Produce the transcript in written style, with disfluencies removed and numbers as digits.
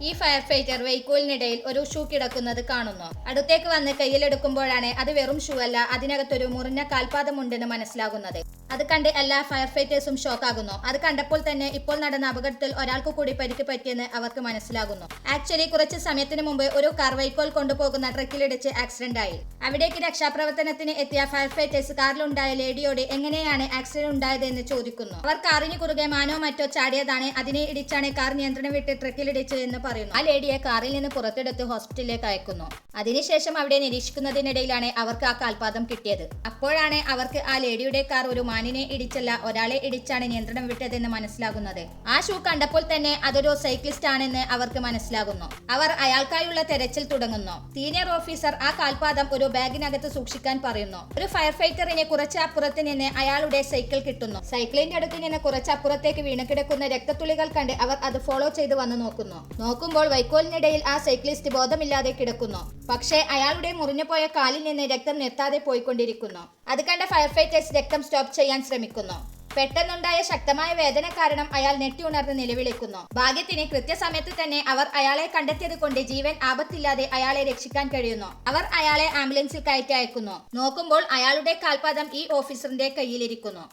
ഈ fire fighter വെഹിക്കിളിനിടയിൽ ഒരു shoe കിടക്കുന്നത് കാണുന്നു. അടുത്തേക്ക് വന്ന് കയ്യിലെടുക്കുമ്പോഴാണ് അത് വെറും ഷൂ അല്ല, അതിനകത്തൊരു മുറിഞ്ഞ കാൽപാദമുണ്ടെന്ന് മനസ്സിലാകുന്നത്. അത് കണ്ട് എല്ലാ ഫയർ ഫൈറ്റേഴ്സും ഷോക്കാകുന്നു. അത് കണ്ടപ്പോൾ തന്നെ ഇപ്പോൾ നടന്ന അപകടത്തിൽ ഒരാൾക്ക് കൂടി പരിക്ക് പറ്റിയെന്ന് അവർക്ക് മനസ്സിലാകുന്നു. ആക്ച്വലി കുറച്ച് സമയത്തിന് മുമ്പ് ഒരു കാർ വൈക്കോൽ കൊണ്ടുപോകുന്ന ട്രക്കിലിടിച്ച് ആക്സിഡന്റ് ആയി. അവിടേക്ക് രക്ഷാപ്രവർത്തനത്തിന് എത്തിയ ഫയർ ഫൈറ്റേഴ്സ് കാറിലുണ്ടായ ലേഡിയോട് എങ്ങനെയാണ് ആക്സിഡന്റ് ഉണ്ടായതെന്ന് ചോദിക്കുന്നു. അവർ കാറിന് കുറുകെ മാനോ മറ്റോ ചാടിയതാണ്, അതിനെ ഇടിച്ചാണ് കാർ നിയന്ത്രണം വിട്ട് ട്രക്കിലിടിച്ചത് എന്ന് പറയുന്നു. ആ ലേഡിയെ കാറിൽ നിന്ന് പുറത്തെടുത്ത് ഹോസ്പിറ്റലിലേക്ക് അയക്കുന്നു. അതിനുശേഷം അവിടെ നിരീക്ഷിക്കുന്നതിനിടയിലാണ് അവർക്ക് ആ കാൽപാദം കിട്ടിയത്. അപ്പോഴാണ് അവർക്ക് ആ ലേഡിയുടെ കാർ ഒരു മാനിനെ ഇടിച്ചല്ല, ഒരാളെ ഇടിച്ചാണ് നിയന്ത്രണം വിട്ടതെന്ന് മനസ്സിലാകുന്നത്. ആ ഷൂ കണ്ടപ്പോൾ തന്നെ അതൊരു സൈക്ലിസ്റ്റ് ആണെന്ന് അവർക്ക് മനസ്സിലാകുന്നു. അവർ അയാൾക്കായുള്ള തെരച്ചിൽ തുടങ്ങുന്നു. സീനിയർ ഓഫീസർ ആ കാൽപാദം ഒരു ബാഗിനകത്ത് സൂക്ഷിക്കാൻ പറയുന്നു. ഒരു ഫയർ ഫൈറ്ററിനെ കുറച്ച് അപ്പുറത്ത് നിന്ന് അയാളുടെ സൈക്കിൾ കിട്ടുന്നു. സൈക്കിളിന്റെ അടുത്ത് നിന്ന് കുറച്ച് അപ്പുറത്തേക്ക് വീണ് കിടക്കുന്ന രക്തത്തുള്ളികൾ കണ്ട് അവർ അത് ഫോളോ ചെയ്ത് വന്ന് നോക്കുമ്പോൾ വൈക്കോലിനിടയിൽ ആ സൈക്ലിസ്റ്റ് ബോധമില്ലാതെ കിടക്കുന്നു. പക്ഷേ അയാളുടെ മുറിഞ്ഞുപോയ കാലിൽ നിന്ന് രക്തം നിർത്താതെ പോയിക്കൊണ്ടിരിക്കുന്നു. അത് കണ്ട ഫയർ ഫൈറ്റേഴ്സ് രക്തം സ്റ്റോപ്പ് ചെയ്യാൻ ശ്രമിക്കുന്നു. പെട്ടെന്നുണ്ടായ ശക്തമായ വേദന കാരണം അയാൾ ഞെട്ടി ഉണർന്ന് നിലവിളിക്കുന്നു. ഭാഗ്യത്തിന് കൃത്യസമയത്ത് തന്നെ അവർ അയാളെ കണ്ടെത്തിയത് കൊണ്ട് ജീവൻ ആപത്തില്ലാതെ അയാളെ രക്ഷിക്കാൻ കഴിയുന്നു. അവർ അയാളെ ആംബുലൻസിൽ കയറ്റി അയക്കുന്നു. നോക്കുമ്പോൾ അയാളുടെ കാൽപാദം ഈ ഓഫീസറിന്റെ കയ്യിലിരിക്കുന്നു.